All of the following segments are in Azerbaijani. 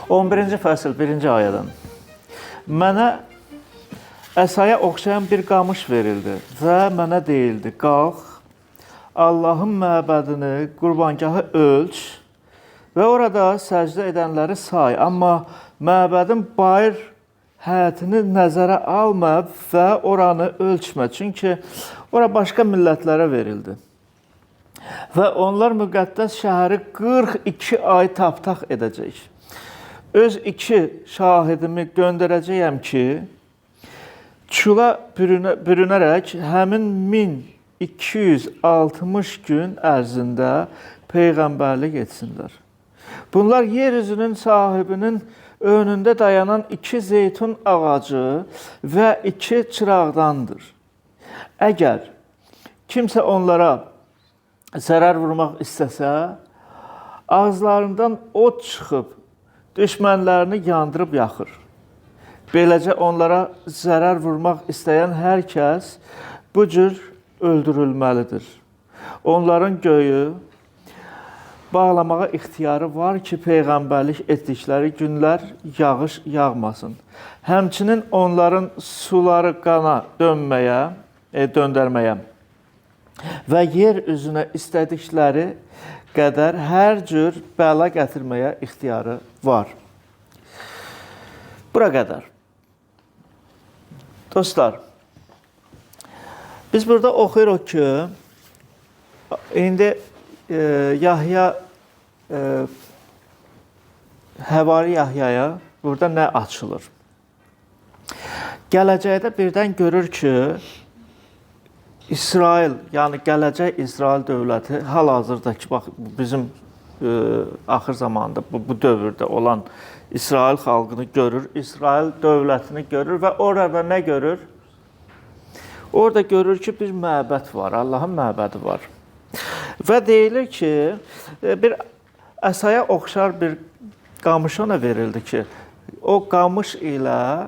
11-ci fəsil 1-ci ayədən. Mənə əsaya oxşayan bir qamış verildi və mənə deyildi, qalx, Allahın məbədini, qurbangahı ölç və orada səcdə edənləri say. Amma məbədin bayır həyətini nəzərə alma və oranı ölçmə. Çünki ora başqa millətlərə verildi. Və onlar müqəddəs şəhəri 42 ay taptaq edəcək. Öz 2 şahidimi göndərəcəyəm ki, çula bürünərək həmin 1260 gün ərzində peyğəmbərlik etsinlər. Bunlar yeryüzünün sahibinin önündə dayanan 2 zeytun ağacı və 2 çıraqdandır. Əgər kimsə onlara zərər vurmaq istəsə, ağızlarından od çıxıb, düşmənlərini yandırıb yaxır. Beləcə onlara zərər vurmaq istəyən hər kəs bu cür öldürülməlidir. Onların göyü bağlamağa ixtiyarı var ki, peyğəmbərlik etdikləri günlər yağış yağmasın. Həmçinin onların suları qana döndərməyə və yer üzünə istədikləri qədər hər cür bəla gətirməyə ixtiyarı var. Bura qədər. Dostlar, biz burada oxuyuruq ki, indi Yahya, Həvari Yahyaya burada nə açılır? Gələcəkdə birdən görür ki, İsrail, yəni gələcək İsrail dövləti hal-hazırdakı, bax, bizim axır zamanda, bu dövrdə olan İsrail xalqını görür, İsrail dövlətini görür və orada nə görür? Orada görür ki, bir məbəd var, Allahın məbədi var. Və deyilir ki, bir əsaya oxşar bir qamış ona verildi ki, o qamış ilə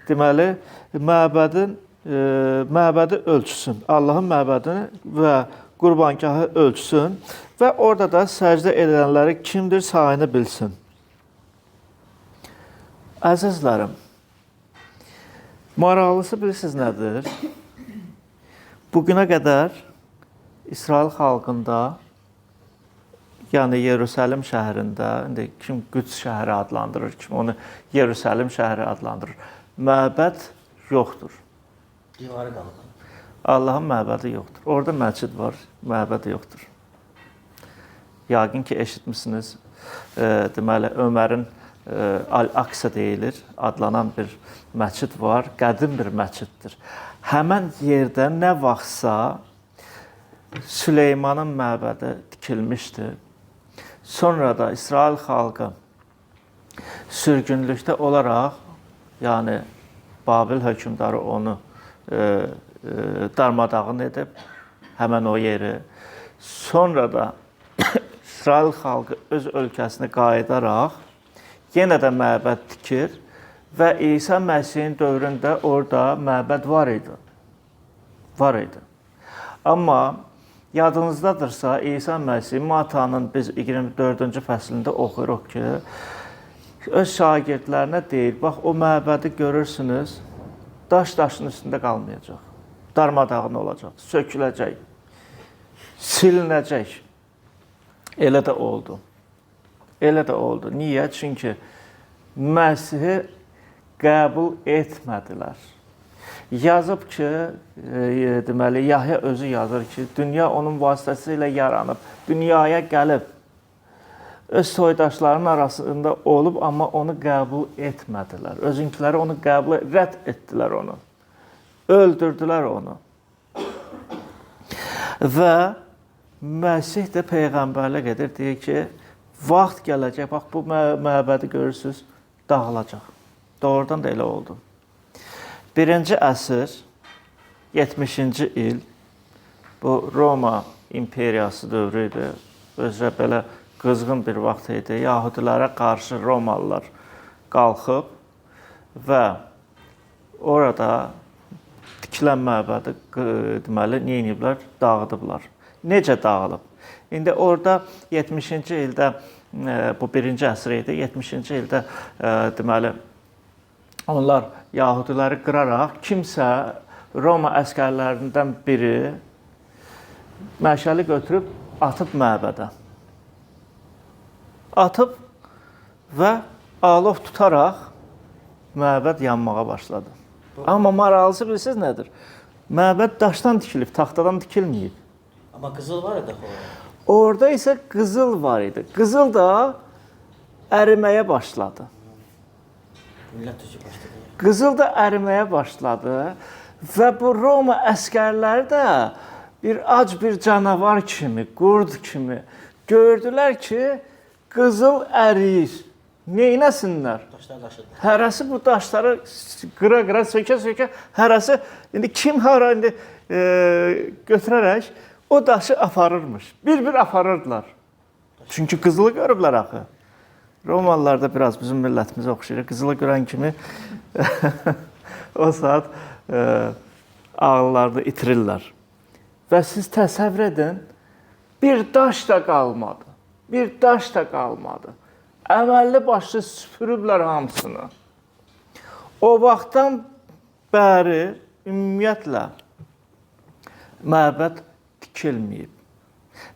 deməli məbədi ölçsün, Allahın məbədini və qurbangahı ölçsün və orada da səcdə edənləri kimdir sayını bilsin. Əzizlərim, maraqlısı bilirsiniz nədir? Bugünə qədər İsrail xalqında, yəni Yerusəlim şəhərində, indi kim Qüds şəhəri adlandırır, kim onu Yerusəlim şəhəri adlandırır, məbəd yoxdur. Divarı qalıb. Allahın məbədi yoxdur. Orada məscid var, məbədi yoxdur. Yəqin ki, eşitmişsiniz, deməli, Ömərin Al-Aqsa deyilir, adlanan bir məscid var, qədim bir məsciddir. Həmən yerdə nə vaxtsa Süleymanın məbədi tikilmişdi. Sonra da İsrail xalqı sürgünlükdə olaraq, yəni Babil hökmdarı onu darmadağın edib, həmən o yeri. Sonra da İsrail xalqı öz ölkəsinə qayıdaraq yenə də məbəd tikir və İsa Məsihin dövründə orada məbəd var idi. Var idi. Amma yadınızdadırsa, İsa Məsih Mattanın biz 24-cü fəslində oxuyuruq ki, öz şagirdlərinə deyir, bax, o məbədi görürsünüz, daşın üstündə qalmayacaq, darmadağın olacaq, söküləcək, silinəcək. Elə də oldu. Elə də oldu. Niyə? Çünki Məsihi qəbul etmədilər. Yazıb ki, deməli, Yahya özü yazır ki, dünya onun vasitəsilə yaranıb, dünyaya gəlib, öz soydaşlarının arasında olub, amma onu qəbul etmədilər. Özünkiləri onu rədd etdilər onu. Öldürdülər onu. Və Məsih də peyğəmbərlik edir, deyir ki, vaxt gələcək, bax, bu məbədi görürsünüz, dağılacaq. Doğrudan da elə oldu. 1-ci əsr, 70-ci il, bu Roma imperiyası dövrü idi. Özrə belə qızğın bir vaxt idi. Yahudilərə qarşı Romalılar qalxıb və orada tikilən məbədi deməli, nə ediblər? Dağıdıblar. necə dağılıb? İndi orada 70-ci ildə bu 1-ci əsr idi. 70-ci ildə deməli onlar Yahudiləri qıraraq kimsə Roma əsgərlərindən biri məşəli götürüb atıb məbədə. Atıb və alov tutaraq məbəd yanmağa başladı. Amma maraqlısı bilirsiniz nədir? Məbəd daşdan tikilib, taxtadan tikilməyib. Amma qızıl var idi orada. Orada isə qızıl var idi. Qızıl da əriməyə başladı. Millət tücü başladı. Qızıl da əriməyə başladı və bu Roma əsgərləri də bir canavar kimi, qurd kimi gördülər ki, qızıl əriyir. Neynəsinlər? Daşlar daşıdı. Hərəsi bu daşları qıra-qıra, sökə-sökə, hərəsi indi kim hara indi götürərək o daşı aparırmış. Bir-bir aparırdılar. Çünki qızılı görüblər axı. Romalılar da biraz bizim millətimizə oxşayır. Qızılı görən kimi o saat ağıllarını itirirlər. Və siz təsəvvür edin, bir daş da qalmadı. Bir daş da qalmadı. Əməlli başlı süpürüblər hamısını. O vaxtdan bəri ümumiyyətlə məbəd tikilməyib.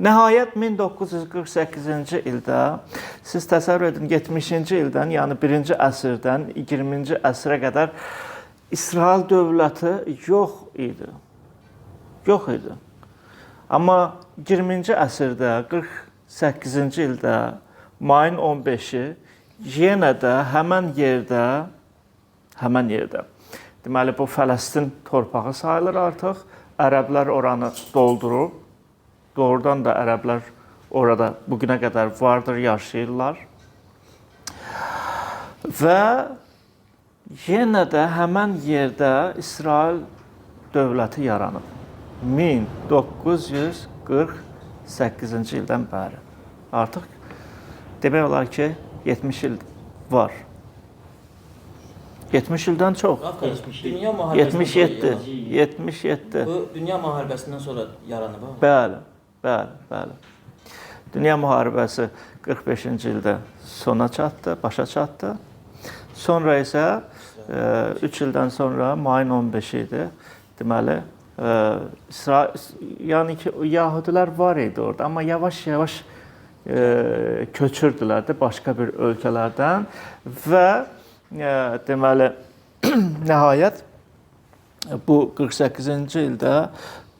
Nəhayət 1948-ci ildə siz təsəvvür edin 70-ci ildən, yəni 1-ci əsrdən 20-ci əsrə qədər İsrail dövləti yox idi. Yox idi. Amma 20-ci əsrdə 48-ci ildə mayın 15-i yenə də həmən yerdə deməli bu Fələstin torpağı sayılır artıq. Ərəblər oranı doldurub. Doğrudan da ərəblər orada bugünə qədər vardır, yaşayırlar. Və yenə də həmən yerdə İsrail dövləti yaranıb. 1948-ci ildən bəri. Artıq demək olar ki, 70 il var. 70 ildən çox. Dünya müharibəsindən 77. Bu dünya müharibəsindən sonra yaranıb. Bəli. Dünya müharibəsi 45-ci ildə sona çatdı, başa çatdı. Sonra isə 3 ildən sonra mayın 15-i idi. Deməli, yəni ki, Yahudilər var idi orada, amma yavaş-yavaş köçürdülər də başqa bir ölkələrdən və deməli, nəhayət bu 48-ci ildə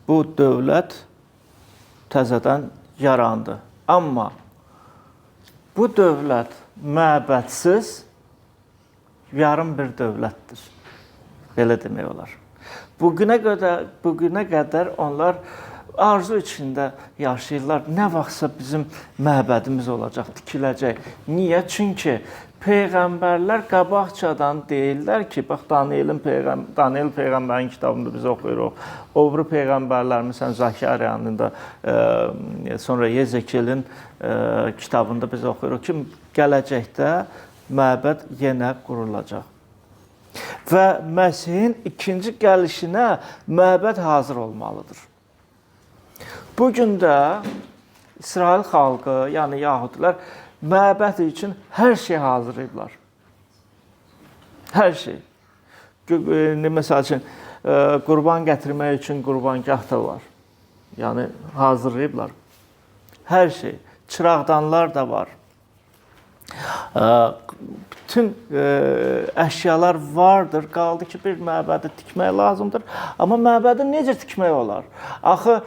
bu dövlət təzədən yarandı. Amma bu dövlət məbədsiz yarım bir dövlətdir. Belə demək olar. Bugünə qədər onlar arzu içində yaşayırlar. Nə vaxtsa bizim məbədimiz olacaq, tikiləcək. Niyə? Çünki peyğəmbərlər qabaqcadan deyirlər ki, bax Daniel peyğəmbərin kitabında biz oxuyuruq. Obru peyğəmbərlər, məsələn Zakariyanın da, sonra Yezekiyelin kitabında biz oxuyuruq ki, gələcəkdə məbəd yenə qurulacaq. Və Məsihin ikinci gəlişinə məbəd hazır olmalıdır. Bugün də İsrail xalqı, yəni Yahudilər məbəd üçün hər şey hazırlayıblar. Hər şey. Məsəl üçün, qurban gətirmək üçün qurbangah da var. Yəni, hazırlayıblar. Hər şey. Çıraqdanlar da var. Bütün əşyalar vardır. Qaldı ki, bir məbədi tikmək lazımdır. Amma məbədi necə tikmək olar? Axı,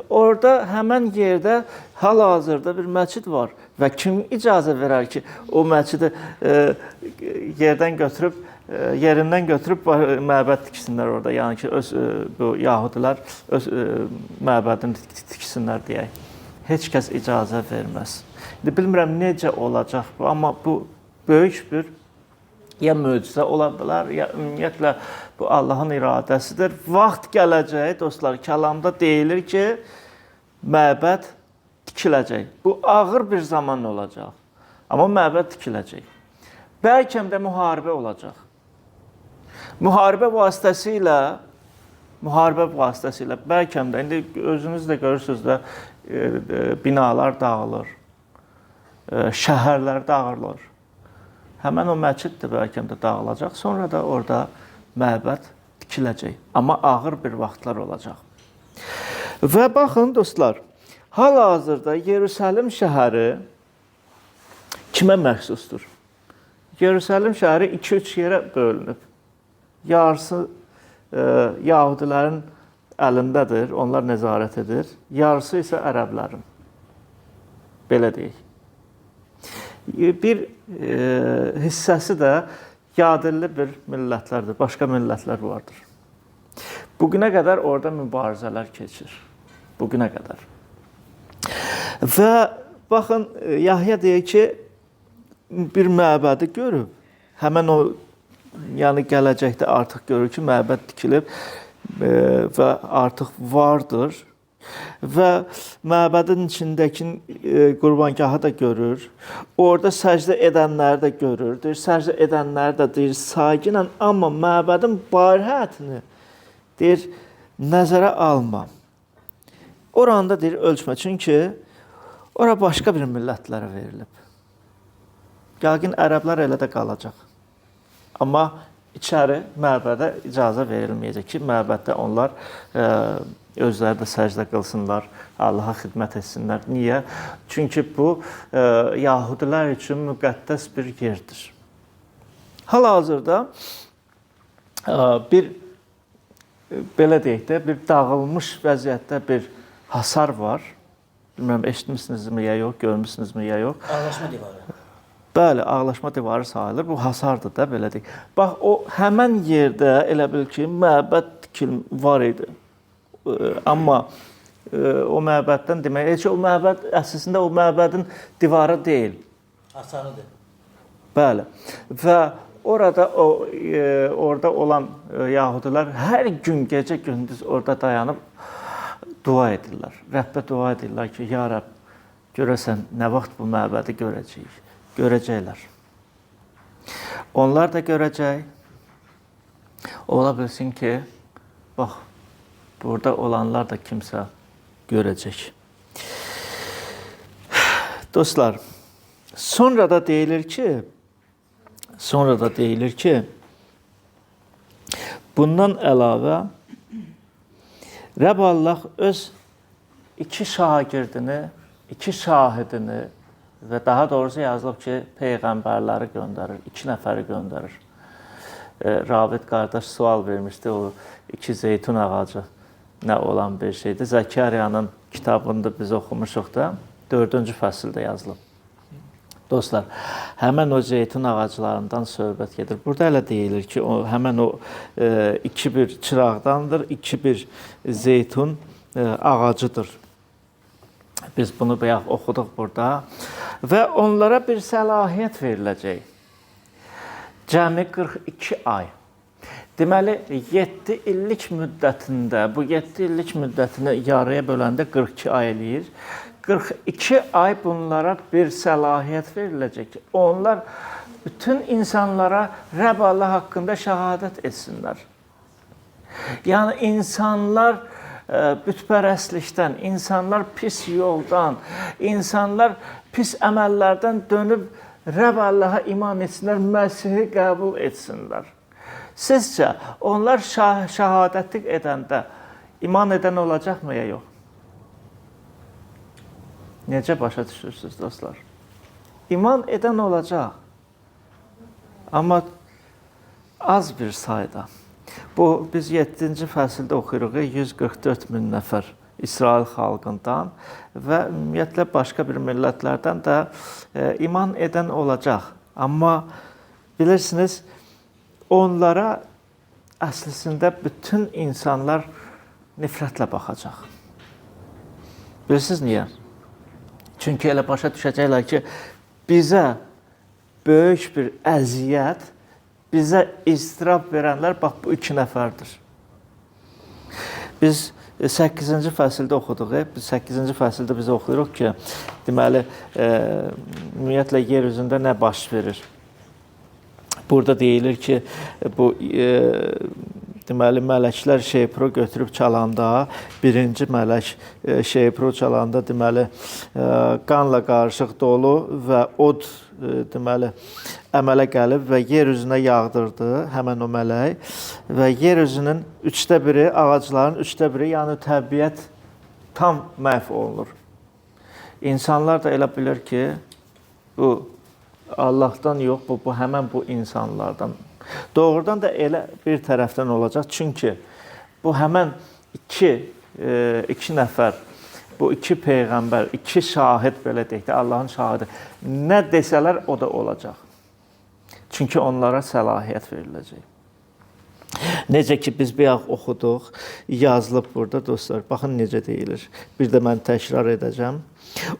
orada həmən yerdə hal-hazırda bir məscid var. Və kim icazə verər ki, o məscidi yerindən götürüb məbəd tiksinlər orada. Yəni ki, bu Yahudilər öz məbədini tiksinlər deyək. Heç kəs icazə verməz. İndi bilmirəm necə olacaq bu, amma bu böyük bir ya möcüzə ola bilər, ya ümumiyyətlə bu Allahın iradəsidir. Vaxt gələcək, dostlar, kəlamda deyilir ki, məbəd tikiləcək. Bu ağır bir zaman olacaq. Amma məbəd tikiləcək. Bəlkə də müharibə olacaq. Müharibə vasitəsilə müharibə vasitəsilə, bəlkə də indi özünüz də görürsünüz də binalar dağılır, şəhərlər dağılır. Həmən o məscid də bəlkə də dağılacaq, sonra da orada məbəd tikiləcək. Amma ağır bir vaxtlar olacaq. Və baxın dostlar, hal-hazırda Yerusəlim şəhəri kimə məxsusdur? Yerusəlim şəhəri 2-3 yerə bölünüb. Yarısı Yahudilərin əlindədir, onlar nəzarət edir. Yarısı isə ərəblərin. Belə deyək. Bir hissəsi də yadilli bir millətlərdir, başqa millətlər vardır. Bugünə qədər orada mübarizələr keçir. Bugünə qədər. Və baxın, Yahya deyir ki, bir məbədi görüb. Həmən o, yəni gələcəkdə artıq görür ki, məbəd tikilib və artıq vardır. Və məbədin içindəki qurbangahı da görür. Orada səcdə edənləri də görür. Deyir, səcdə edənləri də deyir, sakinlə, amma məbədin barihətini deyir, nəzərə alma. Oranda deyir, ölçmə. Çünki ora başqa bir millətlərə verilib. Yəqin ərəblər elə də qalacaq. Amma içəri məbədə icazə verilməyəcək ki, məbəddə onlar özləri də səcdə qılsınlar, Allaha xidmət etsinlər. Niyə? Çünki bu, Yahudilər üçün müqəddəs bir yerdir. Hal-hazırda bir, belə deyək də, bir dağılmış vəziyyətdə bir hasar var. Bilməm, eşitmişsinizmi ya yox, görmüşsünüzmü ya yox. Ağlaşma divarı. Bəli, ağlaşma divarı sayılır. Bu hasardır da, belə deyək. Bax, o həmən yerdə elə bil ki, məbəd var idi. Amma o məbəddən demək, heç o məbəd əslində o məbədin divarı deyil. Hasarıdır. Bəli. Və orada orada olan yəhudilər hər gün gecə gündüz orada dayanıb dua edirlər. Rəbbə dua edirlər ki, ya Rəbb, görəsən nə vaxt bu məbədi görəcəyik? Görəcəklər. Onlar da görəcək. Ola bilsin ki, bax, burada olanlar da kimsə görəcək. Dostlar, sonra da deyilir ki, bundan əlavə Rəbb Allah öz 2 şagirdini, 2 şahidini və daha doğrusu yazılıb ki, peyğəmbərləri göndərir, 2 nəfəri göndərir. Rabit qardaş sual vermişdi, o 2 zeytun ağacı nə olan bir şeydir. Zəkariyanın kitabında biz oxumuşuq da, 4-cü fəsildə yazılıb. Dostlar, həmən o zeytun ağaclarından söhbət gedir. Burada elə deyilir ki, həmən o 2 bir çıraqdandır, 2 bir zeytun ağacıdır. Biz bunu bayaq oxuduq burada. Və onlara bir səlahiyyət veriləcək. Cəmi 42 ay. Deməli, 7 illik müddətində, bu 7 illik müddətini yarıya böləndə 42 ay eləyir. 42 ay bunlara bir səlahiyyət veriləcək ki, onlar bütün insanlara Rəbb Allah haqqında şəhadət etsinlər. Yəni, insanlar bütpərəstlikdən, insanlar pis yoldan, insanlar pis əməllərdən dönüb Rəbb Allaha iman etsinlər, Məsihi qəbul etsinlər. Sizcə, onlar şəhadətlik edəndə iman edən olacaqmı ya yox? Necə başa düşürsünüz, dostlar? İman edən olacaq. Amma az bir sayda. Bu, biz 7-ci fəsildə oxuyuruq, 144 min nəfər İsrail xalqından və ümumiyyətlə başqa bir millətlərdən də iman edən olacaq. Amma bilirsiniz, onlara əslində bütün insanlar nifrətlə baxacaq. Bilirsiniz niyə? Çünki elə başa düşəcəklər ki, bizə böyük bir əziyyət, bizə iztirab verənlər bax bu 2 nəfərdir. Biz 8-ci fəsildə oxuduq. 8-ci fəsildə biz oxuyuruq ki, deməli, ümumiyyətlə yer üzündə nə baş verir? Burada deyilir ki, bu deməli mələklər şeypro götürüb çalanda, birinci mələk şeypro çalanda deməli qanla qarışıq dolu və od deməli əmələ gəlib və yer üzünə yağdırdı həmin o mələk və yer üzünün 1/3, ağacların 1/3, yəni təbiət tam məhv olunur. İnsanlar da elə bilir ki, bu Allahdan yox, bu həmən bu insanlardan. Doğrudan da elə bir tərəfdən olacaq. Çünki bu həmən iki nəfər, bu iki peyğəmbər, iki şahid belə deyək də, Allahın şahidi. Nə desələr o da olacaq. Çünki onlara səlahiyyət veriləcək. Necə ki biz bayaq oxuduq, yazılıb burada dostlar. Baxın necə deyilir. Bir də mən təkrar edəcəm.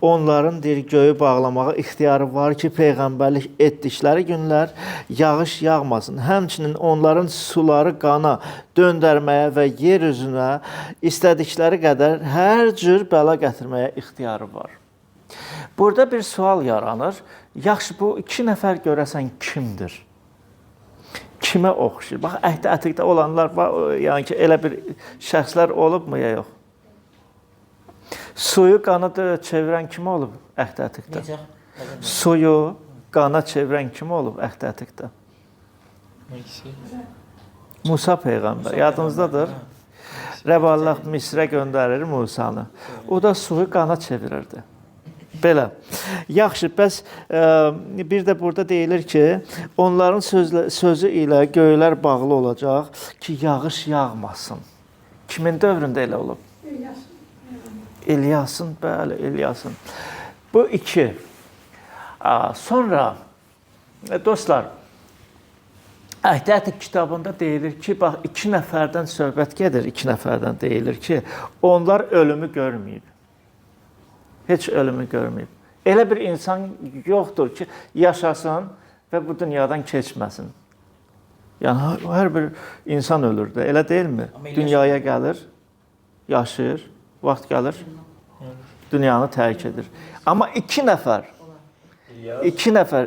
Onların deyir göyü bağlamağa ixtiyarı var ki, peyğəmbərlik etdikləri günlər yağış yağmasın. Həmçinin onların suları qana döndərməyə və yer üzünə istədikləri qədər hər cür bəla gətirməyə ixtiyarı var. Burada bir sual yaranır. Yaxşı, bu iki nəfər görəsən kimdir? Kimə oxşayır? Bax, əhd-i ətiqdə olanlar var, yəni ki, elə bir şəxslər olubmu ya yox? Suyu qana çevirən kim olub əhd-i ətiqdə? Necə? Suyu qana çevirən kim olub əhd-i ətiqdə? Musa peyğəmbər, yadınızdadır? Rəbb Allah Misrə göndərir Musanı. O da suyu qana çevirirdi. Belə. Yaxşı, bəs bir də burada deyilir ki, onların sözü ilə göylər bağlı olacaq ki, yağış yağmasın. Kimin dövründə elə olub? İlyasın, bəli, İlyasın. Bu iki. Sonra, dostlar, Əhd-i Ətiq kitabında deyilir ki, bax, iki nəfərdən söhbət gedir, iki nəfərdən deyilir ki, onlar ölümü görməyib. Heç ölümü görməyib. Elə bir insan yoxdur ki, yaşasın və bu dünyadan keçməsin. Yəni, hər bir insan ölür də, elə deyilmi? Dünyaya gəlir, yaşayır, vaxt gəlir, dünyanı tərk edir. Amma iki nəfər,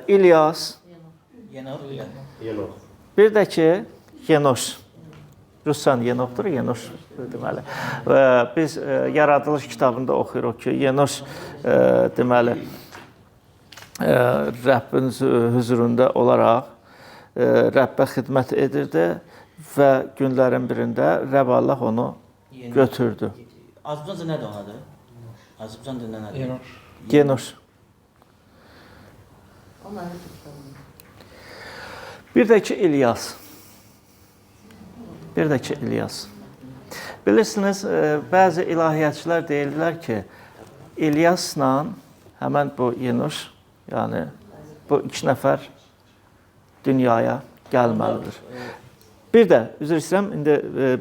İlyas, bir də ki, Yenoş. Ruslan Yenoxdur, Yenoş deməli. Biz yaradılış kitabında oxuyuruq ki, Yenoş deməli Rəbbin huzurunda olaraq Rəbbə xidmət edirdi və günlərin birində Rəbb Allah onu götürdü. Azərbaycanda nədir onun adı? Azərbaycanda nədir? Yenoş. Bir də ki, İlyas. Bir də ki, İlyas. Bilirsiniz, bəzi ilahiyyatçılar deyirlər ki, İlyasla həmən bu Yenoş, yəni bu iki nəfər dünyaya gəlməlidir. Bir də, üzr istəyirəm, indi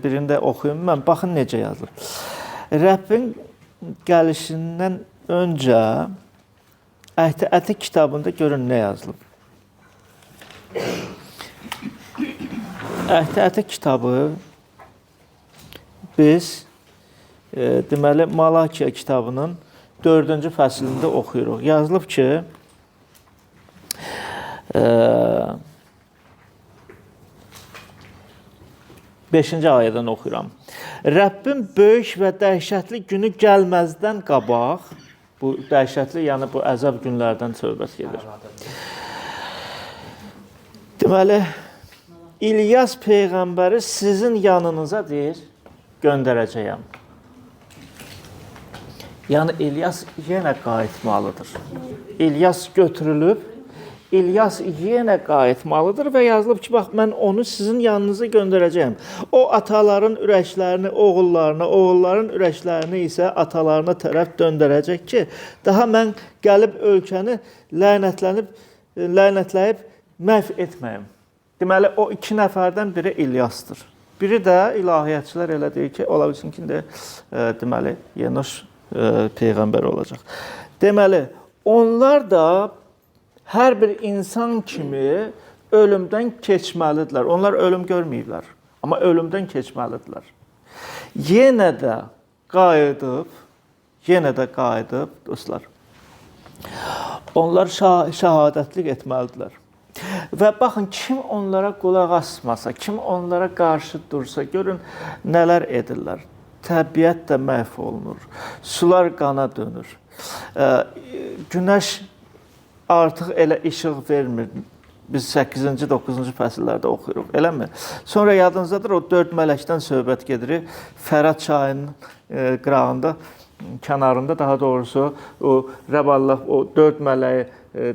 birində oxuyum, mən baxın necə yazılır. Rəbbin gəlişindən öncə Əhd-i Ətiq kitabında görün nə yazılıb. Əhd-i Ətiq kitabı biz deməli Malakiya kitabının 4-cü fəslində oxuyuruq. Yazılıb ki, 5-ci ayədən oxuyuram. Rəbbin böyük və dəhşətli günü gəlməzdən qabaq, bu dəhşətli, yəni bu əzab günlərdən söhbət gedir. Deməli, İlyas peyğəmbəri sizin yanınıza deyir, göndərəcəyəm. Yəni, İlyas yenə qayıtmalıdır. İlyas götürülüb, İlyas yenə qayıtmalıdır və yazılıb ki, bax, mən onu sizin yanınıza göndərəcəyəm. O, ataların ürəklərini oğullarına, oğulların ürəklərini isə atalarına tərəf döndərəcək ki, daha mən gəlib ölkəni lənətləyib məhv etməyim. Deməli, o iki nəfərdən biri İlyasdır. Biri də ilahiyyatçılar elə deyir ki, ola bilsin ki, deməli, Yenoş peyğəmbər olacaq. Deməli, onlar da hər bir insan kimi ölümdən keçməlidirlər. Onlar ölüm görməyiblər, amma ölümdən keçməlidirlər. Yenə də qayıdıb, dostlar, onlar şəhadətlik etməlidirlər. Və baxın, kim onlara qulaq asmasa, kim onlara qarşı dursa, görün nələr edirlər. Təbiət də məhv olunur, sular qana dönür. Günəş artıq elə işıq vermir. Biz 8-ci, 9-cu fəsillərdə oxuyuruq, eləmi? Sonra yadınızdadır, o 4 mələkdən söhbət gedir. Fərat çayının qırağında, kənarında daha doğrusu o Rəbb Allah o 4 mələyi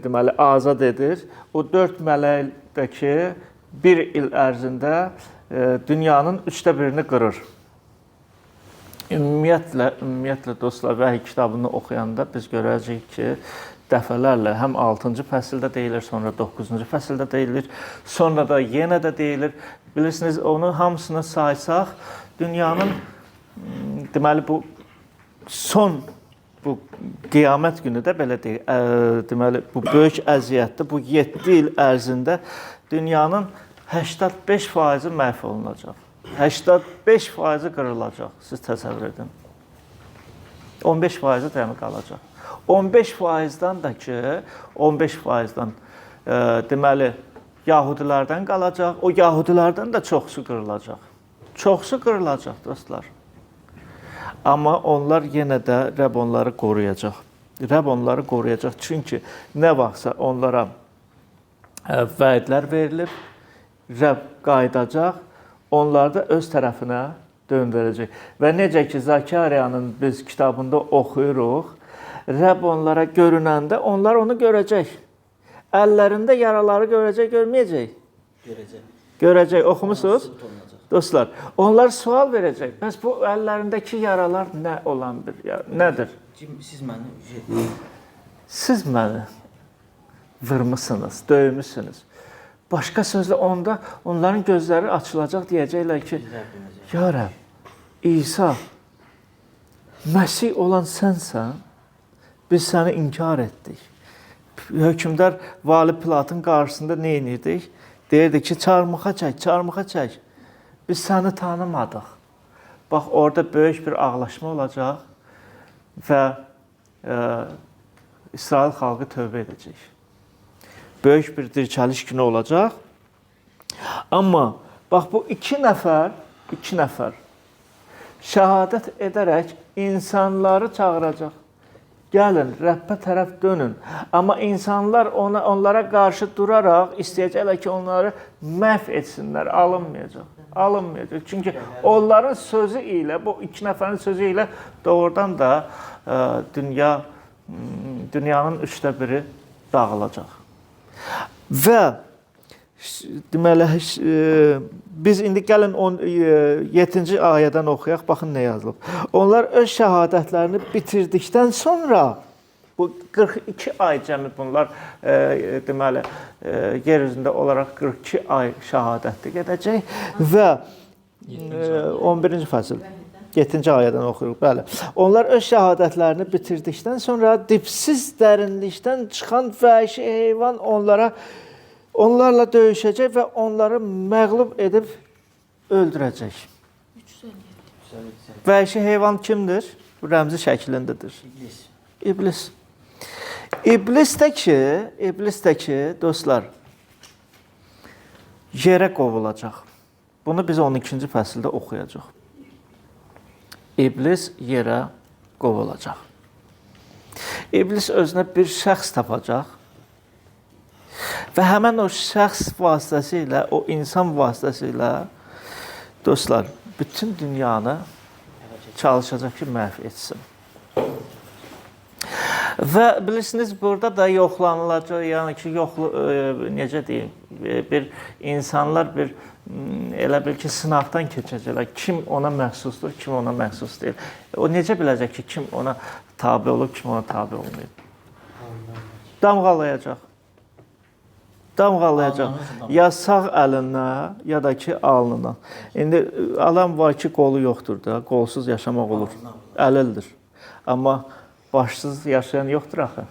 deməli azad edir. O 4 mələkdəki bir il ərzində dünyanın 1/3-ni qırır. Ümumiyyətlə dostlar, Vəhiy kitabını oxuyanda biz görəcəyik ki, dəfələrlə həm 6-cı fəsildə deyilir, sonra 9-cu fəsildə deyilir, sonra da yenə də deyilir. Bilirsiniz, onu hamısını saysaq, dünyanın deməli bu son bu qiyamət günü də belə deyil. Deməli bu böyük əziyyətdə bu 7 il ərzində dünyanın 85% məhv olunacaq. 85% qırılacaq. Siz təsəvvür edin. 15% dəmi qalacaq. 15%-dan da ki, 15%-dan deməli Yahudilərdən qalacaq. O Yahudilərdən də çoxsu qırılacaq. Çoxsu qırılacaq dostlar. Amma onlar yenə də Rəbb onları qoruyacaq. Rəbb onları qoruyacaq. Çünki nə vaxtsa onlara vədlər verilib, Rəbb qayıdacaq, onları da öz tərəfinə döndürəcək. Və necə ki, Zakariyanın biz kitabında oxuyuruq, Rəbb onlara görünəndə onlar onu görəcək. Əllərində yaraları görəcək, görməyəcək? Görəcək. Görəcək, oxumusunuz? Dostlar, onlar sual verəcək. Bəs bu əllərindəki yaralar nə olan bir, nədir? Siz məni vurmusunuz, döymüsünüz. Başqa sözlə onda onların gözləri açılacaq, deyəcəklər ki, ya Rəbb, İsa, Məsih olan sənsən, biz səni inkar etdik. Hökmdar Vali Pilatın qarşısında nə edirdik? Deyirdik ki, çarmıxa çək, çarmıxa çək. Biz səni tanımadıq. Bax, orada böyük bir ağlaşma olacaq və İsrail xalqı tövbə edəcək. Böyük bir dirçəliş günü olacaq. Amma bax, bu iki nəfər şəhadət edərək insanları çağıracaq. Gəlin, Rəbbə tərəf dönün. Amma insanlar onlara qarşı duraraq istəyəcəklər ki, onları məhv etsinlər, alınmayacaq. Alınmayacaq. Çünki onların sözü ilə, bu iki nəfərin sözü ilə doğrudan da dünyanın 1/3 dağılacaq. Və deməli, biz indi gəlin 7-ci ayədən oxuyaq, baxın nə yazılıb. Onlar öz şəhadətlərini bitirdikdən sonra, bu 42 ay cəmi bunlar, deməli, yer üzündə olaraq 42 ay şəhadətli gedəcək və 11-ci fəsil, 7-ci ayədən oxuyuruq, bəli. Onlar öz şəhadətlərini bitirdikdən sonra dipsiz dərinlikdən çıxan vəhşi heyvan onlarla döyüşəcək və onları məğlub edib öldürəcək. Vəhşi heyvan kimdir? Bu rəmzi şəklindədir. İblis. İblis də ki, dostlar, yerə qovulacaq. Bunu biz 12-ci fəsildə oxuyacaq. İblis yerə qovulacaq. İblis özünə bir şəxs tapacaq və həmən o şəxs vasitəsilə, o insan vasitəsilə, dostlar, bütün dünyanı çalışacaq ki, məhv etsin. Və bilirsiniz, burada da yoxlanılacaq, yəni ki, necə deyim, bir insanlar elə bil ki, sınaqdan keçəcəklər. Kim ona məxsusdur, kim ona məxsus deyil. O necə biləcək ki, kim ona tabi olub, kim ona tabi olmayıb? Damğalayacaq. Ya sağ əlinə, ya da ki, alnına. İndi adam var ki, qolu yoxdur da, qolsuz yaşamaq olur. Əlildir. Amma başsız yaşayan yoxdur axı.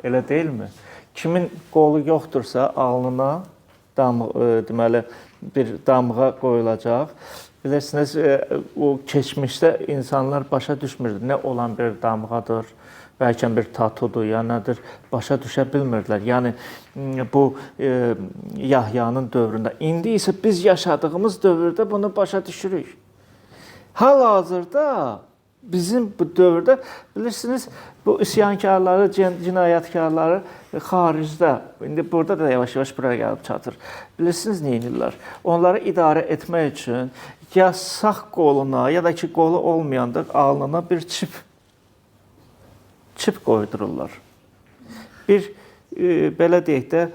Elə deyilmi? Kimin qolu yoxdursa, alnına deməli, bir damğa qoyulacaq bilirsiniz, o keçmişdə insanlar başa düşmürdü. Nə olan bir damğadır, bəlkə bir tatudur, ya nədir, başa düşə bilmirdilər. Yəni, bu Yahyanın dövründə. İndi isə biz yaşadığımız dövrdə bunu başa düşürük. Hal-hazırda bizim bu dövrdə, bilirsiniz, bu üsyankarları, cinayətkarları xaricdə, indi burada da yavaş-yavaş buraya gəlib çatır. Bilirsiniz, nə edirlər? Onları idarə etmək üçün ya sağ qoluna, ya da ki, qolu olmayanda alnına bir çip qoydururlar. Bir, belə deyək də,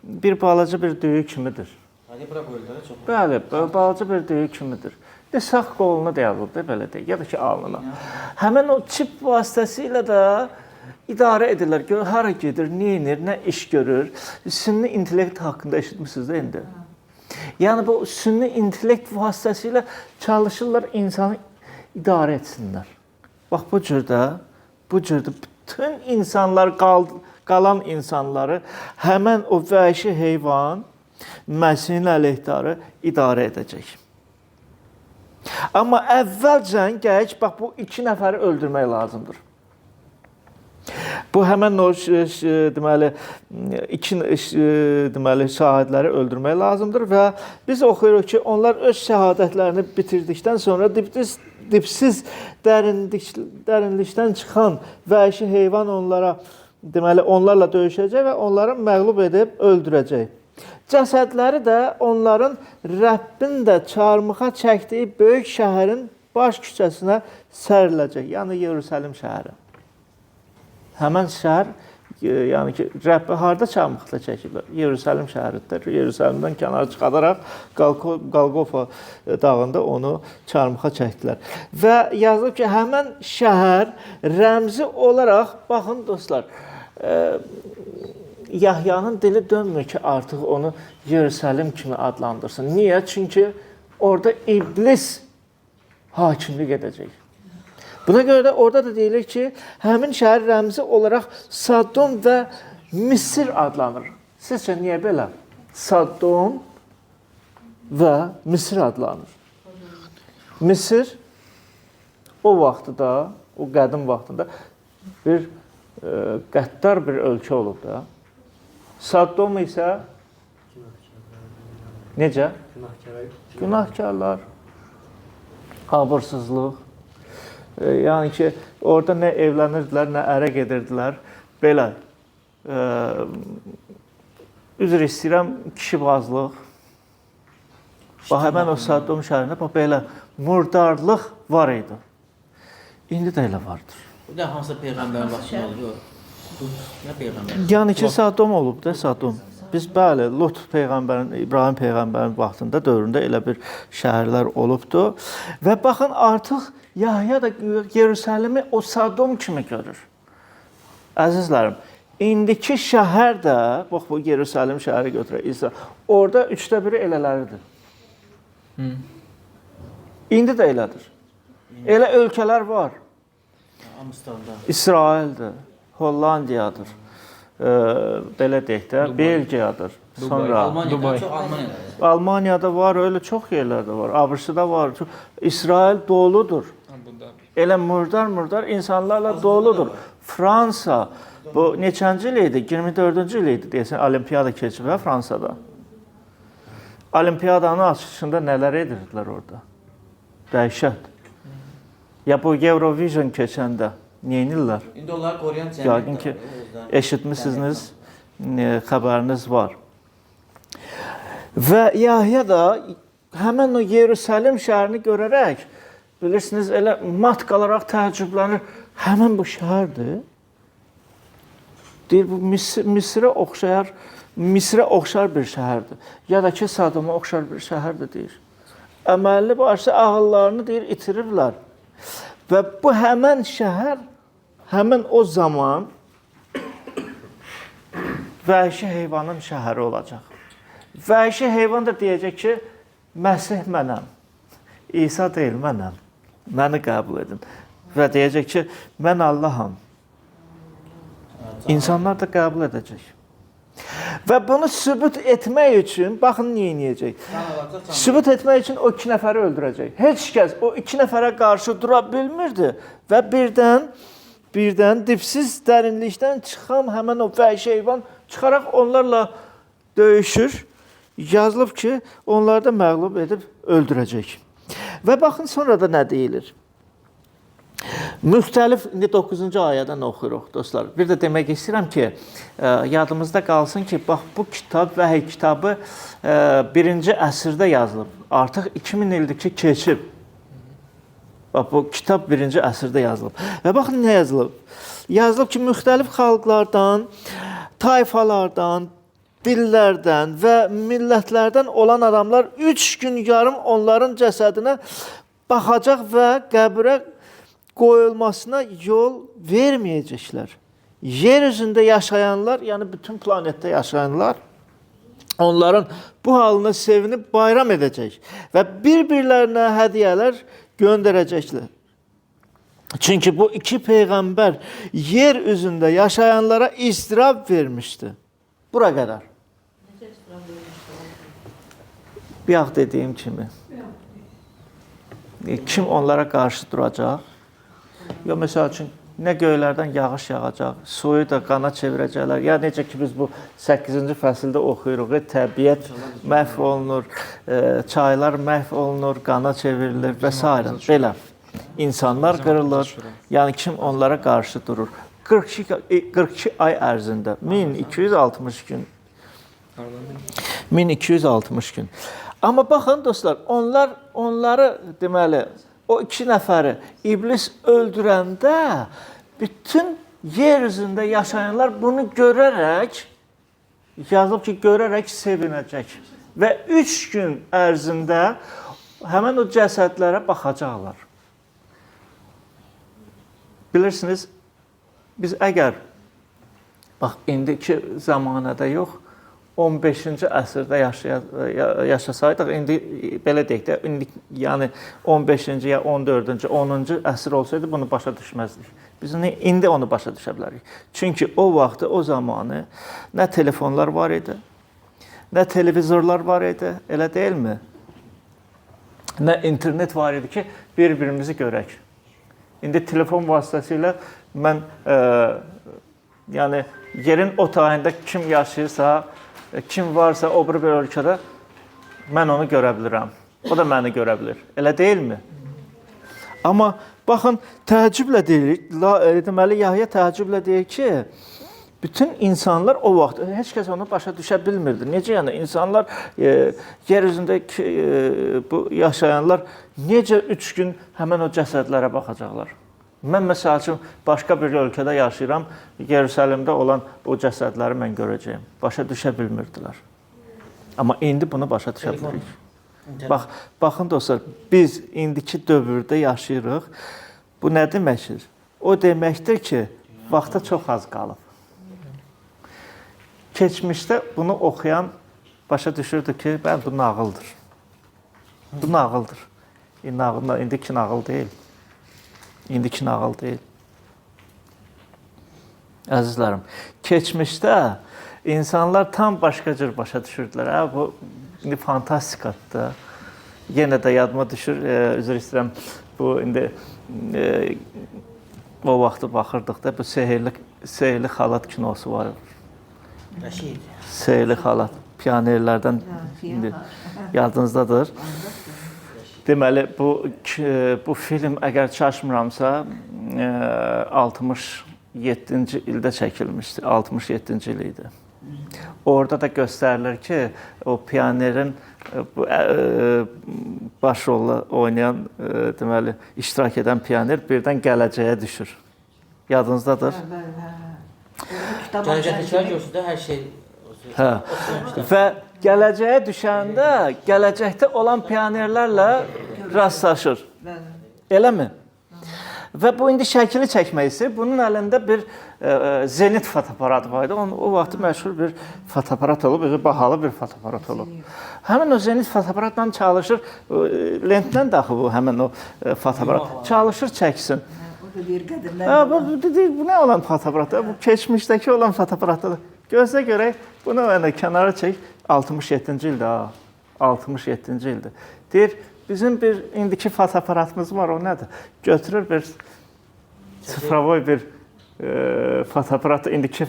bir balaca bir düyü kimidir. Bura qoyurlar, çox. Bəli, balaca bir düyü kimidir. Sağ qoluna deyildir, belə deyək, ya da ki, alnına. Həmin o çip vasitəsilə də idarə edirlər. Gör, hara gedir, nə edir, nə iş görür. Sünni intellekt haqqında eşitmişsiniz də indi. Yəni, bu sünni intellekt vasitəsilə çalışırlar insanı idarə etsinlər. Bax, bu cürdə bütün insanlar, qalan insanları həmən o vəhşi heyvan Məsihin əleyhdarı idarə edəcək. Amma əvvəlcən gələk, bax, bu 2 nəfəri öldürmək lazımdır. Bu həmən o deməli, 2 deməli, şahidləri öldürmək lazımdır və biz oxuyuruq ki, onlar öz şəhadətlərini bitirdikdən sonra dipsiz dərinlikdən çıxan vəhşi heyvan onlara, deməli, onlarla döyüşəcək və onları məğlub edib öldürəcək. Cəsədləri də onların Rəbbin də çarmıxa çəkdiyi böyük şəhərin baş küçəsinə səriləcək, yəni Yerusəlim şəhəri. Həmən şəhər, yəni ki, Rəbbi harada çarmıxda çəkiblər? Yerusəlim şəhəridir. Yerusəlimdən kənar çıxadaraq Qalqofa dağında onu çarmıxa çəkdilər. Və yazılıb ki, həmən şəhər rəmzi olaraq, baxın dostlar, Yahyanın dili dönmür ki, artıq onu Yerusəlim kimi adlandırsın. Niyə? Çünki orada iblis hakimlik edəcək. Buna görə də orada da deyilir ki, həmin şəhər rəmzi olaraq Sadom və Misir adlanır. Sizcə niyə belə? Sadom və Misir adlanır. Misir o vaxtda, o qədim vaxtında bir qəddar bir ölkə olub da. Sadom isə necə? Günahkarlar, abırsızlıq. Yəni ki, orada nə evlənirdilər, nə ərə gedirdilər. Belə, üzr istəyirəm, kişibazlıq. Bax, həmən o Sadom şəhərində belə murdarlıq var idi. İndi də elə vardır. Bu da hansı peyğəmbərin vaxtında oluyor? Nə peyğəmbər? Yəni ki, Sadom olub da, Sadom. Biz bəli, Lot peyğəmbərin, İbrahim peyğəmbərin vaxtında, dövründə elə bir şəhərlər olubdu. Və baxın, artıq Yahya da Yerusəlimi o Sadom kimi görür. Əzizlərim, indiki şəhər də, bax bu Yerusəlim şəhəri götürək, orada 1/3 elələridir. İndi də elədir. Elə ölkələr var. Amsterdam. İsraildir, Hollandiyadır, belə deyək də, Belgiyadır. Sonra Almaniyada var, öyle çox yerlərdə var. ABŞ-da var. İsrail doludur. Elə murdar insanlarla doludur. Fransa, bu neçənci il idi? 24-cü il idi deyəsən, olimpiyada keçib Fransada. Olimpiyadanın açılışında nələr edirdilər orada? Dəhşət. Ya bu Eurovision keçəndə nə edirlər? İndi onları qoruyan cəmiyyət var. Yəqin ki, eşitmişsiniz, xəbəriniz var. Və Yahya da həmən o Yerusəlim şəhərini görərək, bilirsiniz, elə mat qalaraq təəccüblənir. Həmən bu şəhərdir. Deyir, bu Misrə oxşar bir şəhərdir. Ya da ki, Sadoma oxşar bir şəhərdir, deyir. Əməlli başlı ağıllarını, deyir, itiriblər. Və bu həmən şəhər, həmən o zaman vəhşi heyvanın şəhəri olacaq. Vəhşi heyvan da deyəcək ki, Məsih mənəm, İsa deyil mənəm, məni qəbul edin. Və deyəcək ki, mən Allaham. İnsanlar da qəbul edəcək. Və bunu sübut etmək üçün, baxın nə edəcək? Sübut etmək üçün o 2 nəfəri öldürəcək. Heç kəs o 2 nəfərə qarşı dura bilmirdi və birdən dipsiz dərinlikdən çıxan həmin o vəhşi heyvan çıxaraq onlarla döyüşür. Yazılıb ki, onları da məğlub edib öldürəcək. Və baxın sonra da nə deyilir? Müxtəlif, indi 9-cu ayədən oxuyuruq dostlar. Bir də demək istəyirəm ki, yadımızda qalsın ki, bax bu kitab, vəhiy kitabı 1-ci əsrdə yazılıb. Artıq 2000 ildir ki, keçib. Bax bu kitab 1-ci əsrdə yazılıb. Və baxın nə yazılıb? Yazılıb ki, müxtəlif xalqlardan, tayfalardan, dillərdən və millətlərdən olan adamlar 3 gün yarım onların cəsədinə baxacaq və qəbrə qoyulmasına yol verməyəcəklər. Yer üzündə yaşayanlar, yəni bütün planetdə yaşayanlar onların bu halına sevinib bayram edəcək və bir-birlərinə hədiyyələr göndərəcəklər. Çünki bu 2 peyğəmbər yer üzündə yaşayanlara istirab vermişdi. Bura qədər. Bir vaxt dediyim kimi, kim onlara qarşı duracaq? Ya məsəl üçün, nə göylərdən yağış yağacaq, suyu da qana çevirəcəklər. Ya necə ki, biz bu 8-ci fəsildə oxuyuruq, təbiət məhv olunur, çaylar məhv olunur, qana çevrilir və s. Belə, insanlar qırılır, yəni kim onlara qarşı durur? 42 ay ərzində, 1260 gün. 1260 gün. Amma baxın dostlar, onları deməli, o 2 nəfəri iblis öldürəndə bütün yer üzündə yaşayanlar bunu görərək, yazılıb ki, görərək sevinəcək. Və 3 gün ərzində həmən o cəsədlərə baxacaqlar. Bilirsiniz, biz əgər, bax, indiki zamanədə yox, 15-ci əsrdə yaşasaydıq, indi belə deyək də, yəni 15-ci ya 14-cü, 10-cu əsr olsaydı bunu başa düşməzdik. Biz indi onu başa düşə bilərik. Çünki o vaxtı, o zamanı nə telefonlar var idi, nə televizorlar var idi, elə deyilmi? Nə internet var idi ki, bir-birimizi görək. İndi telefon vasitəsilə mən, yəni yerin o tayında kim yaşayırsa, kim varsa o bir ölkədə mən onu görə bilirəm. O da məni görə bilir. Elə deyilmi? Amma baxın, təəccüblə deyir, deməli Yahya təəccüblə deyir ki, bütün insanlar o vaxt, heç kəs onu başa düşə bilmirdi. Necə yəni, insanlar, yer üzündə bu yaşayanlar necə 3 gün həmən o cəsədlərə baxacaqlar? Mən məsəl üçün başqa bir ölkədə yaşayıram, Yerusəlimdə olan o cəsədləri mən görəcəyim. Başa düşə bilmirdilər. Amma indi bunu başa düşə bilirik. Baxın dostlar, biz indiki dövrdə yaşayırıq. Bu nə deməkdir? O deməkdir ki, vaxta çox az qalıb. Keçmişdə bunu oxuyan başa düşürdü ki, bu nağıldır. Bu nağıldır. İndiki nağıl deyil. İndiki nağıl deyil. Əzizlərim, keçmişdə insanlar tam başqa cür başa düşürdülər. Bu indi fantastikadır. Yenə də yadıma düşür, üzr istəyirəm, bu indi o vaxtı baxırdıq da, bu Sehirli Xalat kinosu var. Sehirli Xalat, pionerlərdən indi yadınızdadır. Deməli, bu film, əgər çaşmıramsa, 67-ci ildə çəkilmişdi, 67-ci il idi. Orada da göstərilir ki, o pionerin baş rolunu oynayan, deməli, iştirak edən pioner birdən gələcəyə düşür. Yadınızdadır? Gələcəkdəkilər görsün də hər şey. Və gələcəyə düşəndə, gələcəkdə olan pionerlərlə rastlaşır. Eləmi? Və bu indi şəkili çəkmək istəyir. Bunun əlində bir zenit fotoaparatı var idi. O vaxt məşhur bir fotoaparat olub, özü bahalı bir fotoaparat olub. Həmin o zenit fotoaparatla çalışır, lentdən daxı bu, həmin o fotoaparat çalışır çəksin. Bu nə olan fotoaparatdır? Bu keçmişdəki olan fotoaparatdır. Gözlə görək. Bunu mən də kənara çək. 67-ci ildir ha. 67-ci ildir. Deyir, bizim bir indiki fotoaparatımız var, o nədir? Götürür bir sıfıravoy bir fotoaparatı, indiki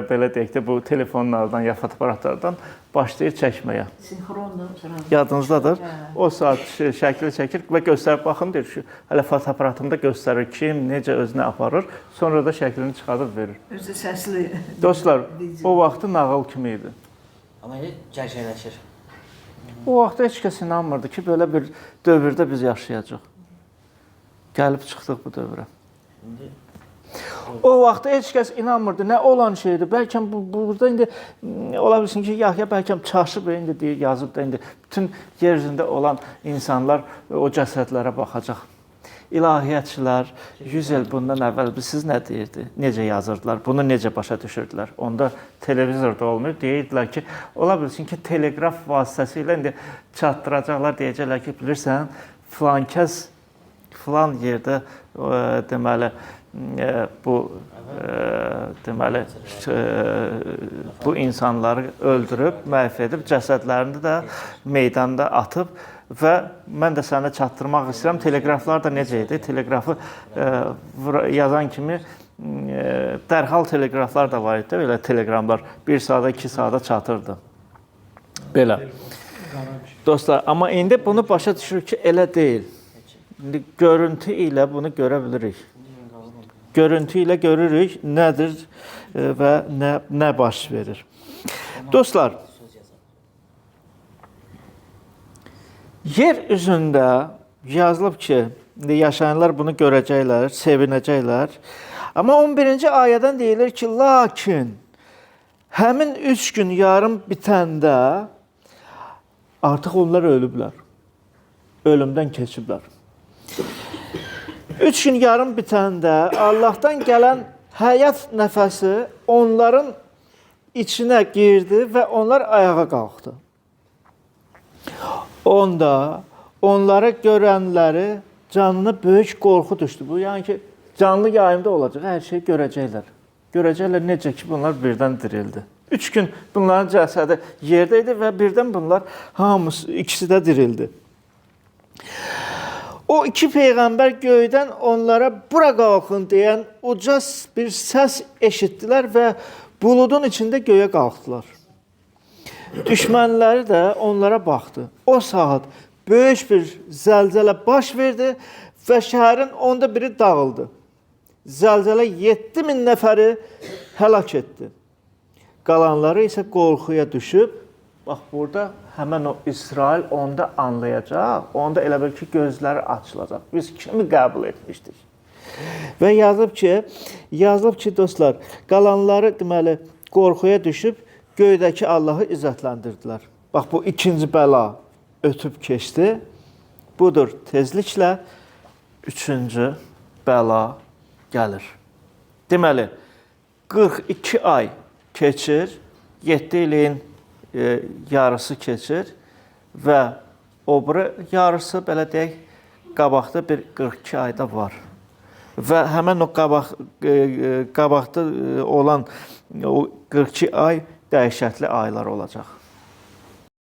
belə deyək də bu telefonlardan ya fotoaparatlardan başlayır çəkməyə. Sinxrondur. Yadınızdadır. O saat şəkil çəkir və göstərib baxın deyir ki, hələ fotoaparatımda göstərir kim, necə özünü aparır. Sonra da şəklini çıxardıb verir. Özü səsli. Dostlar, o vaxtı nağıl kimi idi. Amma gerçəkləşir. O vaxtda heç kəs inanmırdı ki, belə bir dövrdə biz yaşayacağıq. Gəlib çıxdıq bu dövrə. İndi O vaxtda heç kəs inanmırdı. Nə olan şeydir? Bəlkə burada indi ola bilsin ki, Yahya bəlkə çaşıb indi deyir, yazıb da indi bütün yer üzündə olan insanlar o cəsədlərə baxacaq. İlahiyyatçılar 100 il bundan əvvəl siz nə deyirdi? Necə yazırdılar? Bunu necə başa düşürdülər? Onda televizorda olmuyor. Deyirdilər ki, ola bilsin ki, teleqraf vasitəsilə indi çatdıracaqlar, deyəcəklər ki, bilirsən, filan kəs filan yerdə deməli bu deməli bu insanları öldürüb, məhv edib, cəsədlərini də meydanda atıb və mən də sənə çatdırmaq istəyirəm. Teleqraflar da necə idi? Teleqrafı yazan kimi dərhal teleqraflar da var idi. Belə teleqramlar 1 saata, 2 saata çatırdı. Belə. Dostlar, amma indi bunu başa düşürük ki, elə deyil. İndi görüntü ilə bunu görə bilirik. Görüntü ilə görürük nədir və nə baş verir. Dostlar, yer üzündə yazılıb ki, yaşayanlar bunu görəcəklər, sevinəcəklər. Amma 11-ci ayədən deyilir ki, lakin həmin 3 gün yarım bitəndə artıq onlar ölüblər. Ölümdən keçiblər. 3 gün yarım bitəndə Allahdan gələn həyat nəfəsi onların içinə girdi və onlar ayağa qalxdı. Onda onları görənləri canına böyük qorxu düşdü. Bu yəni ki, canlı yayımda olacaq, hər şeyi görəcəklər. Görəcəklər necə ki, bunlar birdən dirildi. 3 gün bunların cəsədi yerdə idi və birdən bunlar hamısı, ikisi də dirildi. O iki peyğəmbər göydən onlara bura qalxın deyən uca bir səs eşitdilər və buludun içində göyə qalxdılar. Düşmənləri də onlara baxdı. O saat böyük bir zəlzələ baş verdi və şəhərin onda biri dağıldı. Zəlzələ 7000 nəfəri həlak etdi. Qalanları isə qorxuya düşüb, bax burada həmən o İsrail onda anlayacaq, onda elə bil ki, gözləri açılacaq. Biz kimi qəbul etmişdik. Və yazılıb ki, dostlar, qalanları deməli qorxuya düşüb göydəki Allahı izzətləndirdilər. Bax bu ikinci bəla ötüb keçdi. Budur tezliklə 3-cü bəla gəlir. Deməli 42 ay keçir, 7 ilin yarısı keçir və o biri yarısı belə deyək qabaqda bir 42 ayda var. Və həmin o qabaqda olan o 42 ay dəhşətli aylar olacaq.